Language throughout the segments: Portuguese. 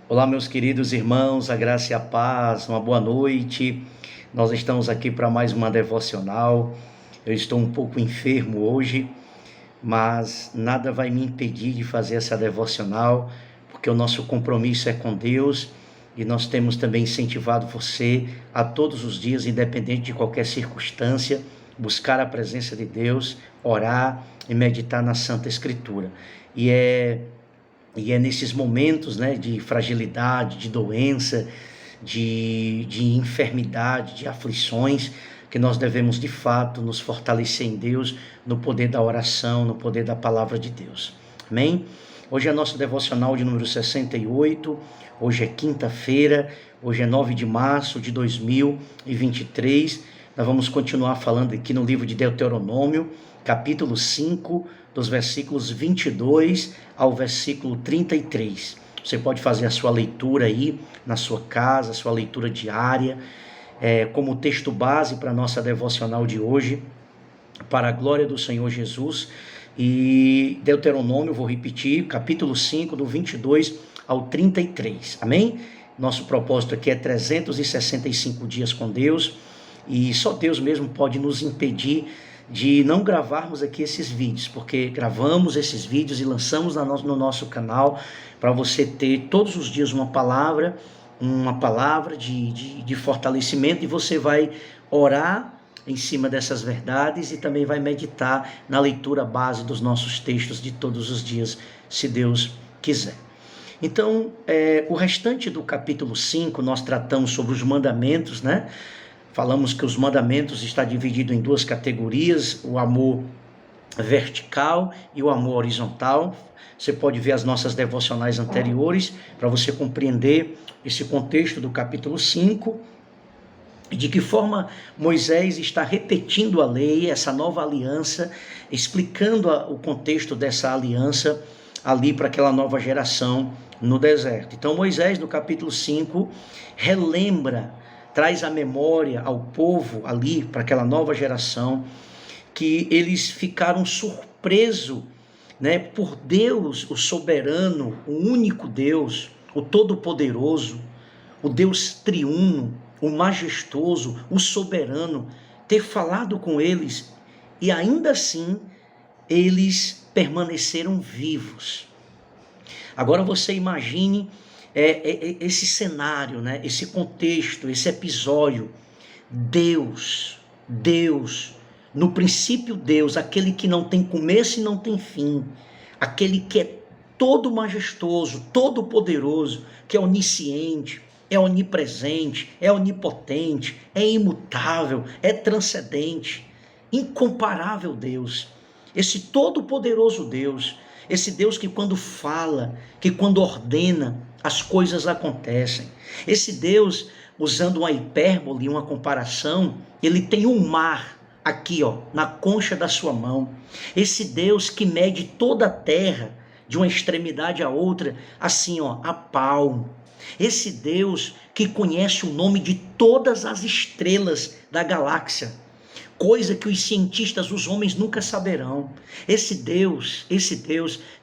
Olá, meus queridos irmãos, a graça e a paz, uma boa noite. Nós estamos aqui para mais uma devocional. Eu estou um pouco enfermo hoje, mas nada vai me impedir de fazer essa devocional, porque o nosso compromisso é com Deus e nós temos também incentivado você a todos os dias, independente de qualquer circunstância, buscar a presença de Deus, orar e meditar na Santa Escritura. E é nesses momentos, né, de fragilidade, de doença, de enfermidade, de aflições, que nós devemos de fato nos fortalecer em Deus, no poder da oração, no poder da palavra de Deus. Amém? Hoje é nosso devocional de número 68, hoje é quinta-feira, hoje é 9 de março de 2023. Nós vamos continuar falando aqui no livro de Deuteronômio, capítulo 5, dos versículos 22 ao versículo 33. Você pode fazer a sua leitura aí na sua casa, a sua leitura diária, como texto base para a nossa devocional de hoje, para a glória do Senhor Jesus. E Deuteronômio, vou repetir, capítulo 5, do 22 ao 33. Amém? Nosso propósito aqui é 365 dias com Deus, e só Deus mesmo pode nos impedir de não gravarmos aqui esses vídeos, porque gravamos esses vídeos e lançamos no nosso canal para você ter todos os dias uma palavra de fortalecimento, e você vai orar em cima dessas verdades e também vai meditar na leitura base dos nossos textos de todos os dias, se Deus quiser. Então, o restante do capítulo 5, nós tratamos sobre os mandamentos, né? Falamos que os mandamentos estão divididos em duas categorias, o amor vertical e o amor horizontal. Você pode ver as nossas devocionais anteriores para você compreender esse contexto do capítulo 5, e de que forma Moisés está repetindo a lei, essa nova aliança, explicando o contexto dessa aliança ali para aquela nova geração no deserto. Então Moisés, no capítulo 5, relembra, traz a memória ao povo ali, para aquela nova geração, que eles ficaram surpresos, né, por Deus, o soberano, o único Deus, o todo-poderoso, o Deus triuno, o majestoso, o soberano, ter falado com eles, e ainda assim eles permaneceram vivos. Agora você imagine esse cenário, né? Esse contexto, esse episódio. Deus, no princípio Deus, aquele que não tem começo e não tem fim, aquele que é todo majestoso, todo poderoso, que é onisciente, é onipresente, é onipotente, é imutável, é transcendente, incomparável Deus, esse todo poderoso Deus, esse Deus que quando fala, que quando ordena, as coisas acontecem. Esse Deus, usando uma hipérbole, uma comparação, ele tem um mar aqui, ó, na concha da sua mão. Esse Deus que mede toda a terra de uma extremidade à outra, assim, ó, a palmo. Esse Deus que conhece o nome de todas as estrelas da galáxia, coisa que os cientistas, os homens nunca saberão. Esse Deus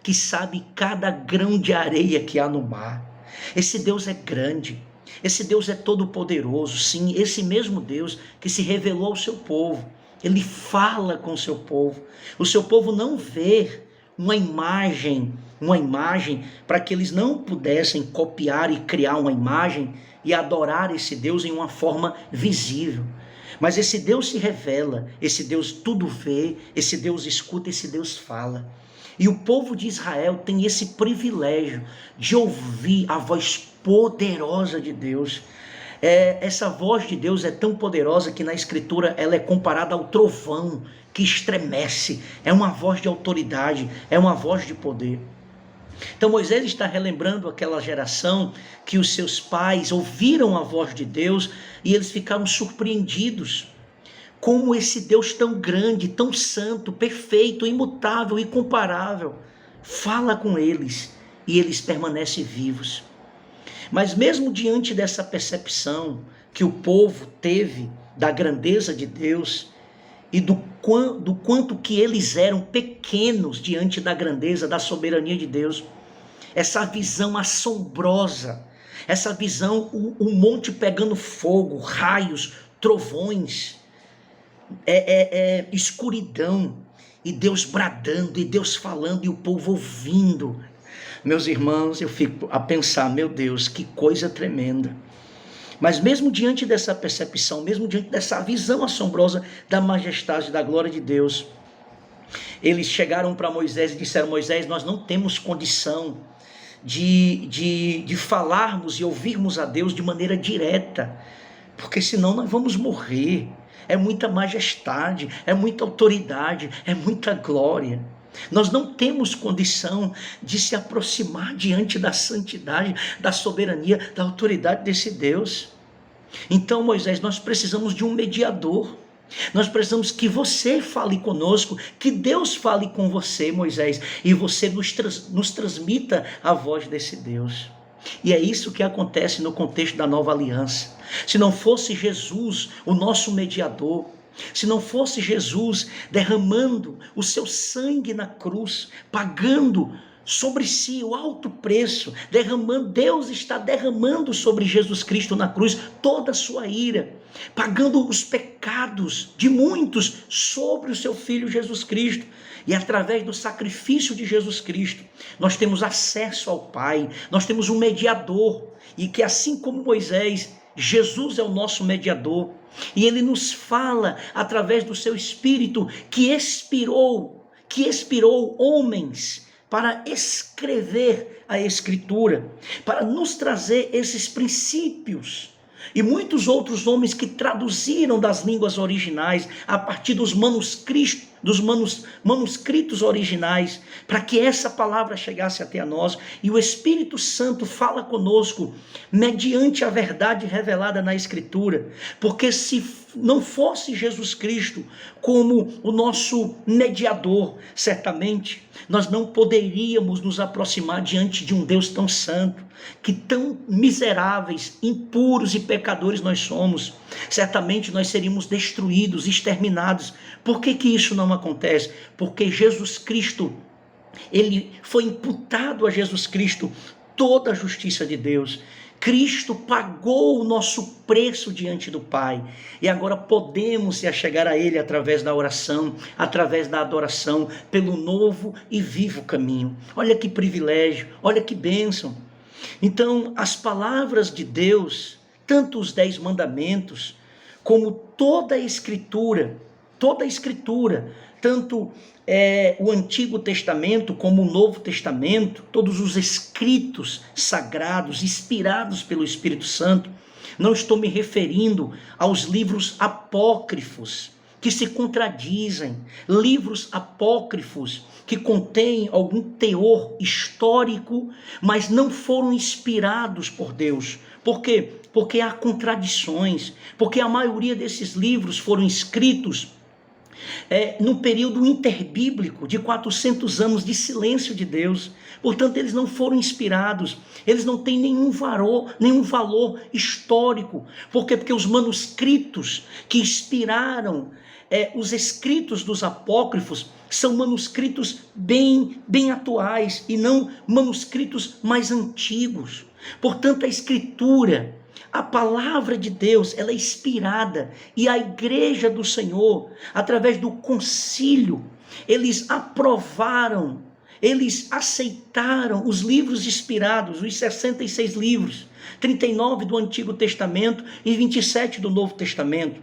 que sabe cada grão de areia que há no mar. Esse Deus é grande, esse Deus é todo poderoso, sim, esse mesmo Deus que se revelou ao seu povo. Ele fala com o seu povo não vê uma imagem para que eles não pudessem copiar e criar uma imagem e adorar esse Deus em uma forma visível. Mas esse Deus se revela, esse Deus tudo vê, esse Deus escuta, esse Deus fala. E o povo de Israel tem esse privilégio de ouvir a voz poderosa de Deus. Essa voz de Deus é tão poderosa que na Escritura ela é comparada ao trovão que estremece. É uma voz de autoridade, é uma voz de poder. Então Moisés está relembrando aquela geração que os seus pais ouviram a voz de Deus e eles ficaram surpreendidos. Como esse Deus tão grande, tão santo, perfeito, imutável, incomparável, fala com eles e eles permanecem vivos. Mas mesmo diante dessa percepção que o povo teve da grandeza de Deus e do quanto que eles eram pequenos diante da grandeza, da soberania de Deus, essa visão assombrosa essa visão, o monte pegando fogo, raios, trovões, escuridão, e Deus bradando, e Deus falando, e o povo ouvindo. Meus irmãos, eu fico a pensar, meu Deus, que coisa tremenda. Mas mesmo diante dessa percepção, mesmo diante dessa visão assombrosa da majestade e da glória de Deus, eles chegaram para Moisés e disseram: Moisés, nós não temos condição de falarmos e ouvirmos a Deus de maneira direta, porque senão nós vamos morrer. É muita majestade, é muita autoridade, é muita glória. Nós não temos condição de se aproximar diante da santidade, da soberania, da autoridade desse Deus. Então, Moisés, nós precisamos de um mediador. Nós precisamos que você fale conosco, que Deus fale com você, Moisés, e você nos transmita a voz desse Deus. E é isso que acontece no contexto da nova aliança. Se não fosse Jesus, o nosso mediador, se não fosse Jesus derramando o seu sangue na cruz, pagando sobre si o alto preço, Deus está derramando sobre Jesus Cristo na cruz toda a sua ira, pagando os pecados de muitos sobre o seu Filho Jesus Cristo. E através do sacrifício de Jesus Cristo, nós temos acesso ao Pai, nós temos um mediador, e que assim como Moisés, Jesus é o nosso mediador, e ele nos fala através do seu Espírito que inspirou homens para escrever a Escritura, para nos trazer esses princípios, e muitos outros homens que traduziram das línguas originais, a partir dos manuscritos originais, para que essa palavra chegasse até a nós. E o Espírito Santo fala conosco mediante a verdade revelada na Escritura, porque se não fosse Jesus Cristo como o nosso mediador, certamente nós não poderíamos nos aproximar diante de um Deus tão santo, que tão miseráveis, impuros e pecadores nós somos. Certamente nós seríamos destruídos, exterminados. Por que isso não acontece? Porque Jesus Cristo, ele foi imputado a Jesus Cristo toda a justiça de Deus. Cristo pagou o nosso preço diante do Pai, e agora podemos se achegar a Ele através da oração, através da adoração, pelo novo e vivo caminho. Olha que privilégio, olha que bênção. Então, as palavras de Deus, tanto os 10 mandamentos, como toda a Escritura, tanto o Antigo Testamento como o Novo Testamento, todos os escritos sagrados, inspirados pelo Espírito Santo. Não estou me referindo aos livros apócrifos, que se contradizem, livros apócrifos que contêm algum teor histórico, mas não foram inspirados por Deus. Por quê? Porque há contradições, porque a maioria desses livros foram escritos no período interbíblico de 400 anos de silêncio de Deus. Portanto, eles não foram inspirados, eles não têm nenhum valor histórico. Por quê? Porque os manuscritos que inspiraram os escritos dos apócrifos são manuscritos bem atuais e não manuscritos mais antigos. Portanto, a Escritura, a palavra de Deus, ela é inspirada, e a igreja do Senhor, através do concílio, eles aprovaram, eles aceitaram os livros inspirados, os 66 livros, 39 do Antigo Testamento e 27 do Novo Testamento.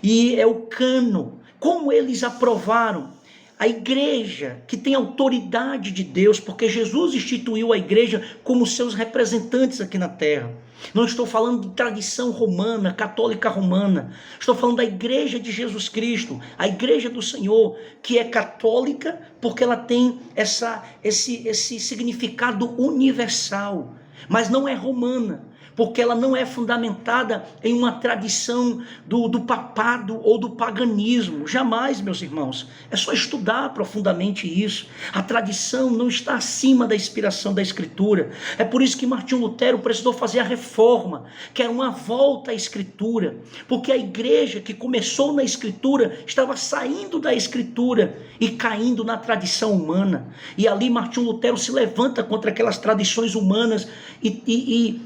E é o cânon. Como eles aprovaram? A igreja, que tem autoridade de Deus, porque Jesus instituiu a igreja como seus representantes aqui na terra. Não estou falando de tradição romana, católica romana. Estou falando da igreja de Jesus Cristo, a igreja do Senhor, que é católica porque ela tem esse significado universal, mas não é romana, porque ela não é fundamentada em uma tradição do papado ou do paganismo. Jamais, meus irmãos. É só estudar profundamente isso. A tradição não está acima da inspiração da Escritura. É por isso que Martinho Lutero precisou fazer a reforma, que era uma volta à Escritura, porque a igreja que começou na Escritura estava saindo da Escritura e caindo na tradição humana. E ali Martinho Lutero se levanta contra aquelas tradições humanas e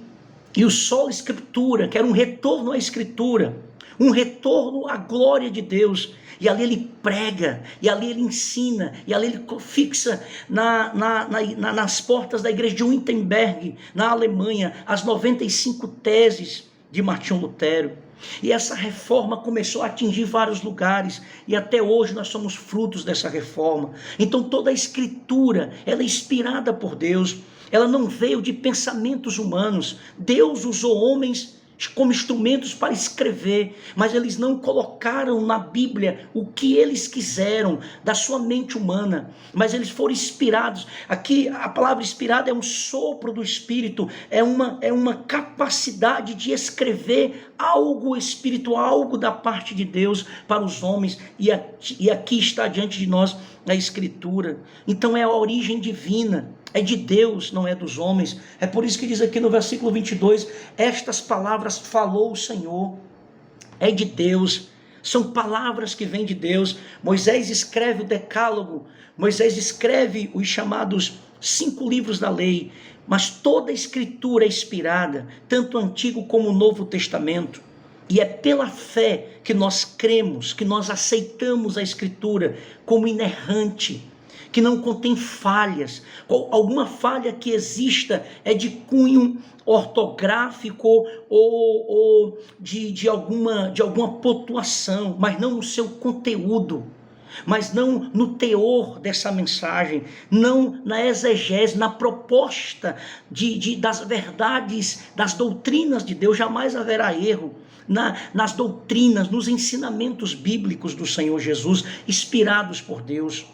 E o solo escritura, que era um retorno à escritura, um retorno à glória de Deus. E ali ele prega, e ali ele ensina, e ali ele fixa nas portas da igreja de Wittenberg, na Alemanha, as 95 teses de Martinho Lutero. E essa reforma começou a atingir vários lugares, e até hoje nós somos frutos dessa reforma. Então toda a escritura, ela é inspirada por Deus, ela não veio de pensamentos humanos. Deus usou homens como instrumentos para escrever, mas eles não colocaram na Bíblia o que eles quiseram da sua mente humana, mas eles foram inspirados. Aqui a palavra inspirada é um sopro do Espírito, é uma capacidade de escrever algo espiritual, algo da parte de Deus para os homens, e aqui está diante de nós a Escritura. Então é a origem divina, é de Deus, não é dos homens. É por isso que diz aqui no versículo 22, estas palavras falou o Senhor, é de Deus, são palavras que vêm de Deus. Moisés escreve o decálogo, Moisés escreve os chamados 5 livros da lei, mas toda a escritura é inspirada, tanto o Antigo como o Novo Testamento. E é pela fé que nós cremos, que nós aceitamos a escritura como inerrante, que não contém falhas. Alguma falha que exista é de cunho ortográfico ou de alguma pontuação, mas não no seu conteúdo, mas não no teor dessa mensagem, não na exegese, na proposta das verdades, das doutrinas de Deus. Jamais haverá erro nas doutrinas, nos ensinamentos bíblicos do Senhor Jesus, inspirados por Deus.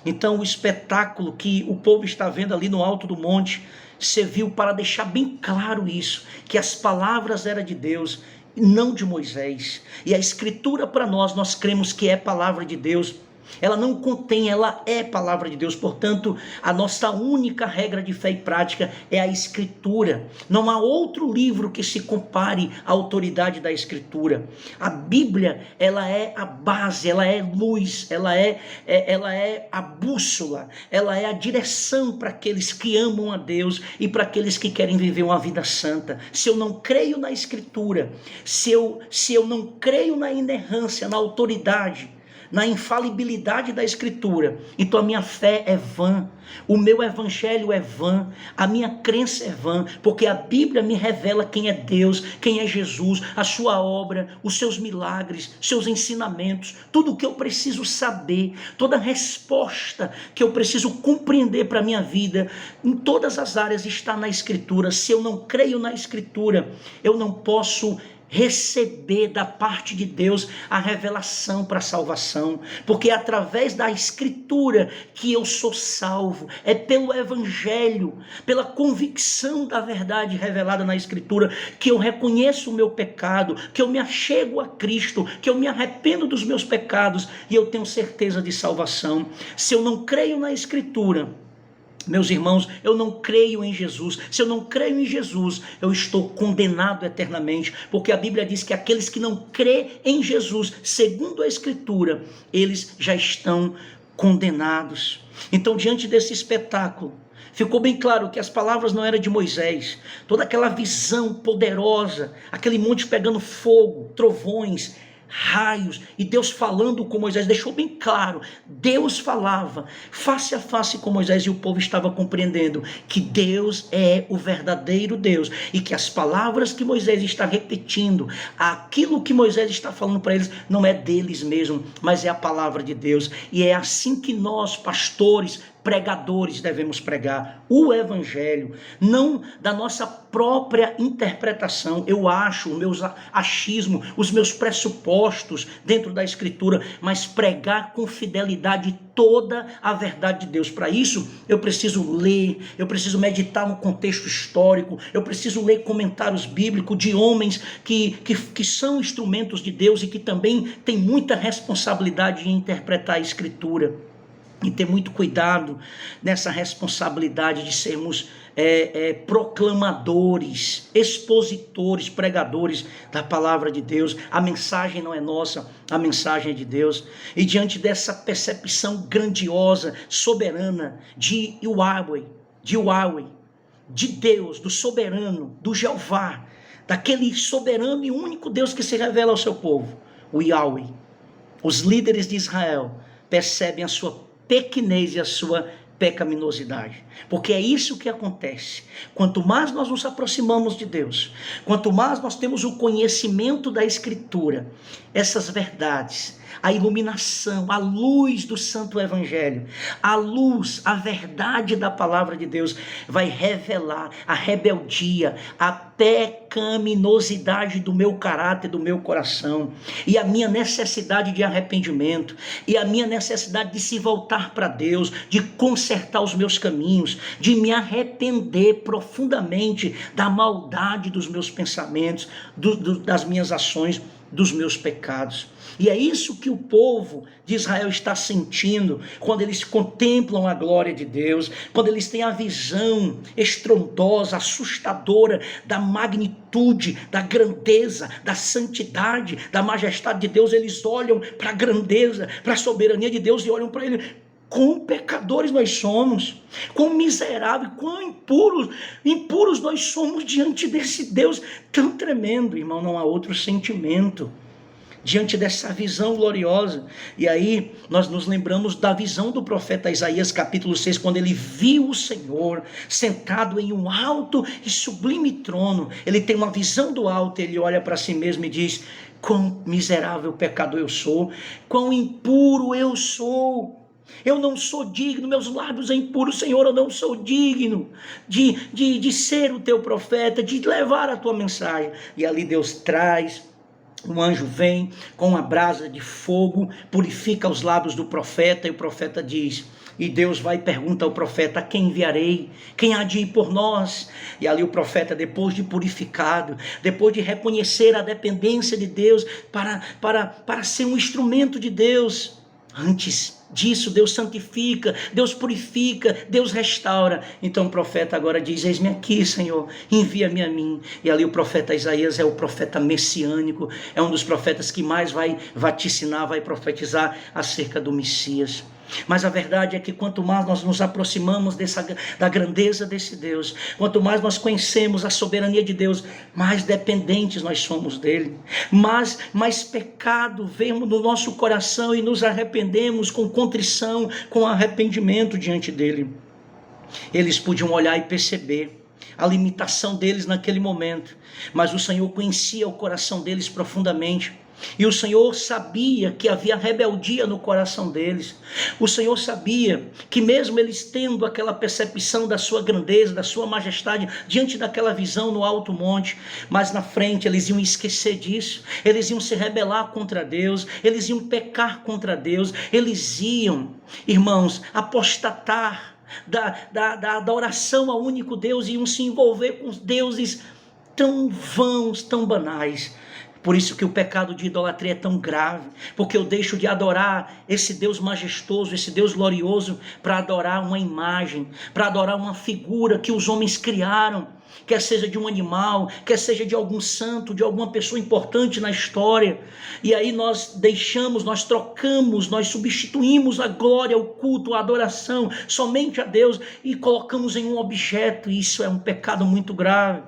Então o espetáculo que o povo está vendo ali no alto do monte serviu para deixar bem claro isso, que as palavras eram de Deus, não de Moisés. E a escritura para nós cremos que é palavra de Deus. Ela não contém, ela é palavra de Deus. Portanto, a nossa única regra de fé e prática é a Escritura. Não há outro livro que se compare à autoridade da Escritura. A Bíblia, ela é a base, ela é luz, ela é a bússola, ela é a direção para aqueles que amam a Deus e para aqueles que querem viver uma vida santa. Se eu não creio na Escritura, se eu não creio na inerrância, na autoridade, na infalibilidade da Escritura, então a minha fé é vã, o meu evangelho é vã, a minha crença é vã, porque a Bíblia me revela quem é Deus, quem é Jesus, a sua obra, os seus milagres, seus ensinamentos, tudo o que eu preciso saber, toda a resposta que eu preciso compreender para a minha vida, em todas as áreas está na Escritura. Se eu não creio na Escritura, eu não posso receber da parte de Deus a revelação para a salvação, porque é através da Escritura que eu sou salvo, é pelo Evangelho, pela convicção da verdade revelada na Escritura, que eu reconheço o meu pecado, que eu me achego a Cristo, que eu me arrependo dos meus pecados e eu tenho certeza de salvação. Se eu não creio na Escritura, meus irmãos, eu não creio em Jesus. Se eu não creio em Jesus, eu estou condenado eternamente, porque a Bíblia diz que aqueles que não crêem em Jesus, segundo a Escritura, eles já estão condenados. Então, diante desse espetáculo, ficou bem claro que as palavras não eram de Moisés. Toda aquela visão poderosa, aquele monte pegando fogo, trovões, raios, e Deus falando com Moisés, deixou bem claro, Deus falava face a face com Moisés, e o povo estava compreendendo que Deus é o verdadeiro Deus, e que as palavras que Moisés está repetindo, aquilo que Moisés está falando para eles, não é deles mesmo, mas é a palavra de Deus. E é assim que nós, pastores, pregadores, devemos pregar o Evangelho, não da nossa própria interpretação. Eu acho, o meu achismo, os meus pressupostos dentro da Escritura, mas pregar com fidelidade toda a verdade de Deus. Para isso, eu preciso ler, eu preciso meditar no contexto histórico, eu preciso ler comentários bíblicos de homens que são instrumentos de Deus e que também têm muita responsabilidade em interpretar a Escritura. E ter muito cuidado nessa responsabilidade de sermos proclamadores, expositores, pregadores da palavra de Deus. A mensagem não é nossa, a mensagem é de Deus. E diante dessa percepção grandiosa, soberana de Yahweh, de Deus, do soberano, do Jeová, daquele soberano e único Deus que se revela ao seu povo, o Yahweh. Os líderes de Israel percebem a sua pequenez e a sua pecaminosidade, porque é isso que acontece. Quanto mais nós nos aproximamos de Deus, quanto mais nós temos o conhecimento da Escritura, essas verdades, a iluminação, a luz do Santo Evangelho, a luz, a verdade da palavra de Deus vai revelar a rebeldia, a pecaminosidade do meu caráter, do meu coração, e a minha necessidade de arrependimento, e a minha necessidade de se voltar para Deus, de consertar os meus caminhos, de me arrepender profundamente da maldade dos meus pensamentos, das minhas ações, dos meus pecados. E é isso que o povo de Israel está sentindo quando eles contemplam a glória de Deus, quando eles têm a visão estrondosa, assustadora da magnitude, da grandeza, da santidade, da majestade de Deus. Eles olham para a grandeza, para a soberania de Deus e olham para Ele. Quão pecadores nós somos, quão miseráveis, quão impuros nós somos diante desse Deus tão tremendo, irmão. Não há outro sentimento diante dessa visão gloriosa. E aí nós nos lembramos da visão do profeta Isaías, capítulo 6, quando ele viu o Senhor sentado em um alto e sublime trono. Ele tem uma visão do alto, ele olha para si mesmo e diz: quão miserável pecador eu sou, quão impuro eu sou. Eu não sou digno, meus lábios são impuros, Senhor, eu não sou digno de ser o teu profeta, de levar a tua mensagem. E ali Deus traz, um anjo vem com uma brasa de fogo, purifica os lábios do profeta, e o profeta diz, e Deus vai e pergunta ao profeta: a quem enviarei? Quem há de ir por nós? E ali o profeta, depois de purificado, depois de reconhecer a dependência de Deus, para ser um instrumento de Deus, antes disso Deus santifica, Deus purifica, Deus restaura. Então o profeta agora diz: eis-me aqui, Senhor, envia-me a mim. E ali o profeta Isaías é o profeta messiânico, é um dos profetas que mais vai vaticinar, vai profetizar acerca do Messias. Mas a verdade é que quanto mais nós nos aproximamos da grandeza desse Deus, quanto mais nós conhecemos a soberania de Deus, mais dependentes nós somos dele, mais pecado vemos no nosso coração e nos arrependemos com contrição, com arrependimento diante dele. Eles podiam olhar e perceber a limitação deles naquele momento, mas o Senhor conhecia o coração deles profundamente. E o Senhor sabia que havia rebeldia no coração deles. O Senhor sabia que mesmo eles tendo aquela percepção da sua grandeza, da sua majestade, diante daquela visão no alto monte, mas na frente eles iam esquecer disso, eles iam se rebelar contra Deus, eles iam pecar contra Deus, eles iam, irmãos, apostatar da oração ao único Deus, iam se envolver com os deuses tão vãos, tão banais. Por isso que o pecado de idolatria é tão grave, porque eu deixo de adorar esse Deus majestoso, esse Deus glorioso, para adorar uma imagem, para adorar uma figura que os homens criaram, quer seja de um animal, quer seja de algum santo, de alguma pessoa importante na história. E aí nós deixamos, nós trocamos, nós substituímos a glória, o culto, a adoração somente a Deus e colocamos em um objeto. E isso é um pecado muito grave,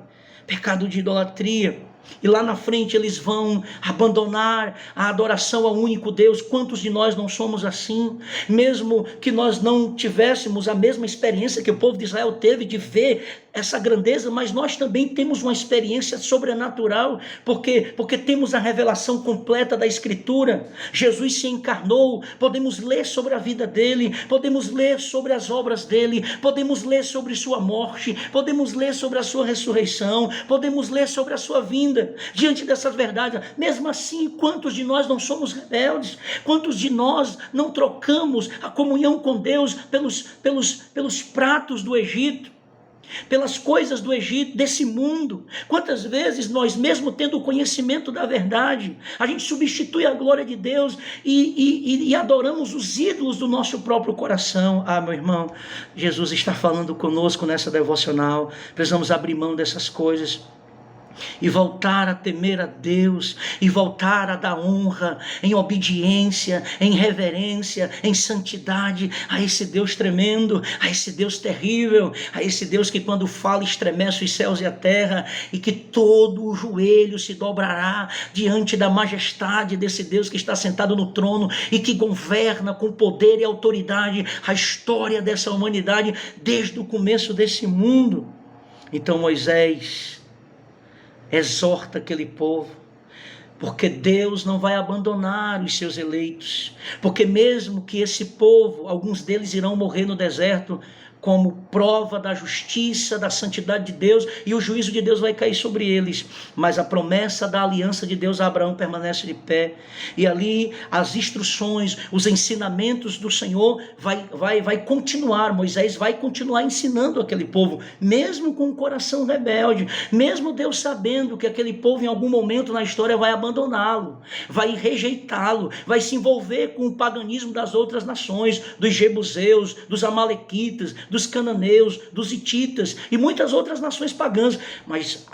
pecado de idolatria. E lá na frente eles vão abandonar a adoração ao único Deus. Quantos de nós não somos assim? Mesmo que nós não tivéssemos a mesma experiência que o povo de Israel teve de ver essa grandeza, mas nós também temos uma experiência sobrenatural, porque temos a revelação completa da Escritura. Jesus se encarnou, podemos ler sobre a vida dele, podemos ler sobre as obras dele, podemos ler sobre sua morte, podemos ler sobre a sua ressurreição, podemos ler sobre a sua vinda. Diante dessas verdades, mesmo assim, quantos de nós não somos rebeldes? Quantos de nós não trocamos a comunhão com Deus pelos pratos do Egito, pelas coisas do Egito, desse mundo? Quantas vezes nós, mesmo tendo o conhecimento da verdade, a gente substitui a glória de Deus e adoramos os ídolos do nosso próprio coração? Ah, meu irmão, Jesus está falando conosco nessa devocional. Precisamos abrir mão dessas coisas. e voltar a temer a Deus, e voltar a dar honra em obediência, em reverência, em santidade a esse Deus tremendo, a esse Deus terrível, a esse Deus que quando fala estremece os céus e a terra, e que todo o joelho se dobrará diante da majestade desse Deus que está sentado no trono e que governa com poder e autoridade a história dessa humanidade desde o começo desse mundo. Então Moisés exorta aquele povo, porque Deus não vai abandonar os seus eleitos, porque mesmo que esse povo, alguns deles irão morrer no deserto, como prova da justiça, da santidade de Deus, e o juízo de Deus vai cair sobre eles, mas a promessa da aliança de Deus a Abraão permanece de pé, e ali as instruções, os ensinamentos do Senhor vai continuar. Moisés vai continuar ensinando aquele povo, mesmo com o coração rebelde, mesmo Deus sabendo que aquele povo em algum momento na história vai abandoná-lo, vai rejeitá-lo, vai se envolver com o paganismo das outras nações, dos jebuseus, dos amalequitas, dos cananeus, dos hititas e muitas outras nações pagãs, mas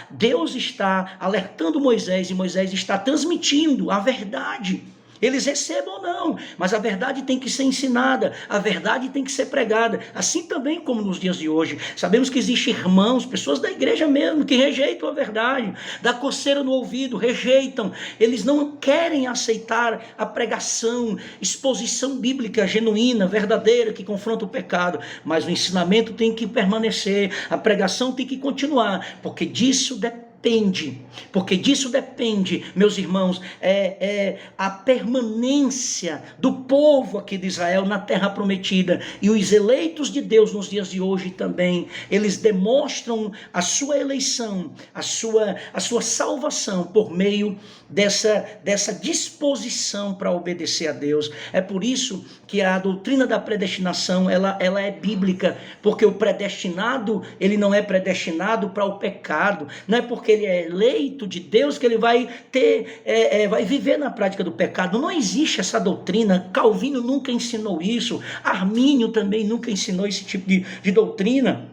Deus está alertando Moisés, e Moisés está transmitindo a verdade. Eles recebam ou não, mas a verdade tem que ser ensinada, a verdade tem que ser pregada, assim também como nos dias de hoje. Sabemos que existem irmãos, pessoas da igreja mesmo, que rejeitam a verdade, dá coceira no ouvido, rejeitam, eles não querem aceitar a pregação, exposição bíblica genuína, verdadeira, que confronta o pecado, mas o ensinamento tem que permanecer, a pregação tem que continuar, porque disso depende, meus irmãos, a permanência do povo aqui de Israel na terra prometida. E os eleitos de Deus nos dias de hoje também, eles demonstram a sua eleição, a sua salvação por meio dessa disposição para obedecer a Deus. É por isso que a doutrina da predestinação, ela é bíblica, porque o predestinado, ele não é predestinado para o pecado, não é porque ele é eleito de Deus que ele vai vai viver na prática do pecado. Não existe essa doutrina. Calvino nunca ensinou isso, Armínio também nunca ensinou esse tipo de doutrina.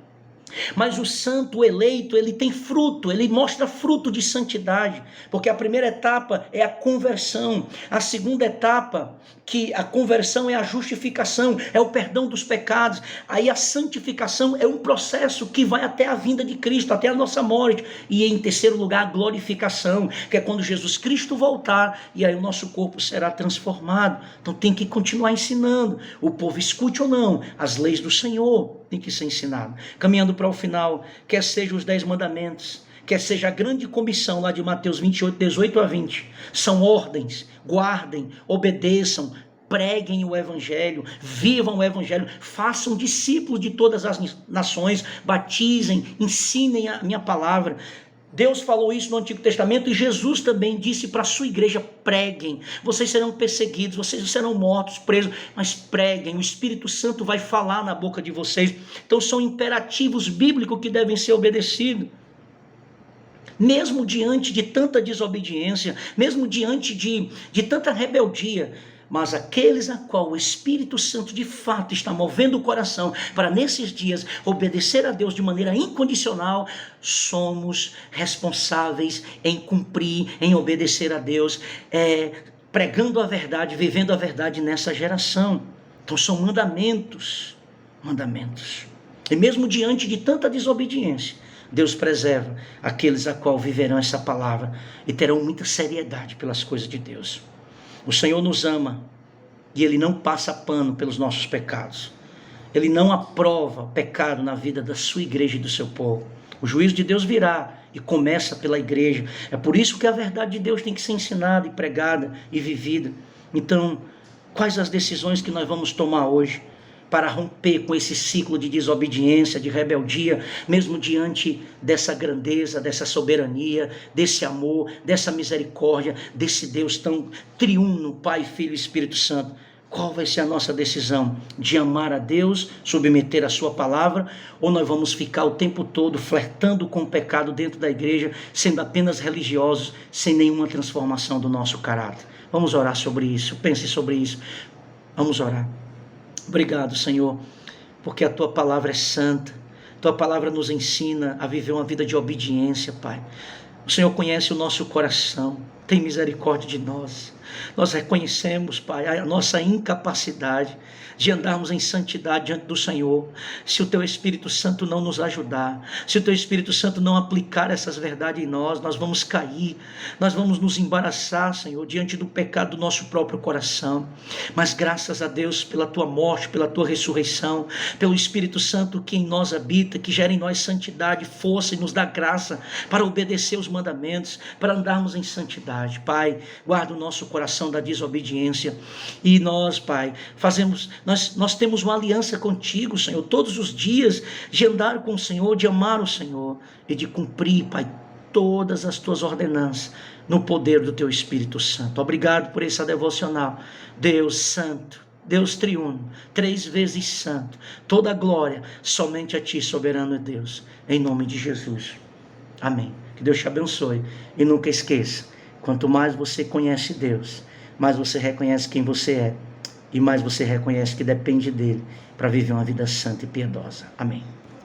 Mas o santo, o eleito, ele tem fruto, ele mostra fruto de santidade, porque a primeira etapa é a conversão, a segunda etapa, que a conversão é a justificação, é o perdão dos pecados, aí a santificação é um processo que vai até a vinda de Cristo, até a nossa morte, e em terceiro lugar a glorificação, que é quando Jesus Cristo voltar, e aí o nosso corpo será transformado. Então tem que continuar ensinando, o povo escute ou não, as leis do Senhor tem que ser ensinado. Caminhando para o final, quer seja os 10 mandamentos, quer seja a grande comissão lá de Mateus 28, 18 a 20, são ordens: guardem, obedeçam, preguem o evangelho, vivam o evangelho, façam discípulos de todas as nações, batizem, ensinem a minha palavra. Deus falou isso no Antigo Testamento, e Jesus também disse para a sua igreja: preguem, vocês serão perseguidos, vocês serão mortos, presos, mas preguem, o Espírito Santo vai falar na boca de vocês. Então são imperativos bíblicos que devem ser obedecidos. Mesmo diante de tanta desobediência, mesmo diante de tanta rebeldia, mas aqueles a qual o Espírito Santo de fato está movendo o coração para nesses dias obedecer a Deus de maneira incondicional, somos responsáveis em cumprir, em obedecer a Deus, pregando a verdade, vivendo a verdade nessa geração. Então são mandamentos. E mesmo diante de tanta desobediência, Deus preserva aqueles a qual viverão essa palavra e terão muita seriedade pelas coisas de Deus. O Senhor nos ama e Ele não passa pano pelos nossos pecados. Ele não aprova pecado na vida da sua igreja e do seu povo. O juízo de Deus virá e começa pela igreja. É por isso que a verdade de Deus tem que ser ensinada e pregada e vivida. Então, quais as decisões que nós vamos tomar hoje para romper com esse ciclo de desobediência, de rebeldia, mesmo diante dessa grandeza, dessa soberania, desse amor, dessa misericórdia, desse Deus tão triuno, Pai, Filho e Espírito Santo? Qual vai ser a nossa decisão? De amar a Deus, submeter a sua palavra, ou nós vamos ficar o tempo todo flertando com o pecado dentro da igreja, sendo apenas religiosos, sem nenhuma transformação do nosso caráter? Vamos orar sobre isso, pense sobre isso. Vamos orar. Obrigado, Senhor, porque a Tua palavra é santa, Tua palavra nos ensina a viver uma vida de obediência, Pai. O Senhor conhece o nosso coração. Tem misericórdia de nós. Nós reconhecemos, Pai, a nossa incapacidade de andarmos em santidade diante do Senhor. Se o Teu Espírito Santo não nos ajudar, se o Teu Espírito Santo não aplicar essas verdades em nós, nós vamos cair, nós vamos nos embaraçar, Senhor, diante do pecado do nosso próprio coração. Mas graças a Deus pela Tua morte, pela Tua ressurreição, pelo Espírito Santo que em nós habita, que gera em nós santidade, força e nos dá graça para obedecer os mandamentos, para andarmos em santidade. Pai, guarda o nosso coração da desobediência. E nós, Pai, nós temos uma aliança contigo, Senhor, todos os dias, de andar com o Senhor, de amar o Senhor e de cumprir, Pai, todas as Tuas ordenanças no poder do Teu Espírito Santo. Obrigado por essa devocional. Deus Santo, Deus triuno, 3 vezes santo, toda a glória somente a Ti, soberano Deus, em nome de Jesus. Amém. Que Deus te abençoe e nunca esqueça, quanto mais você conhece Deus, mais você reconhece quem você é e mais você reconhece que depende dele para viver uma vida santa e piedosa. Amém.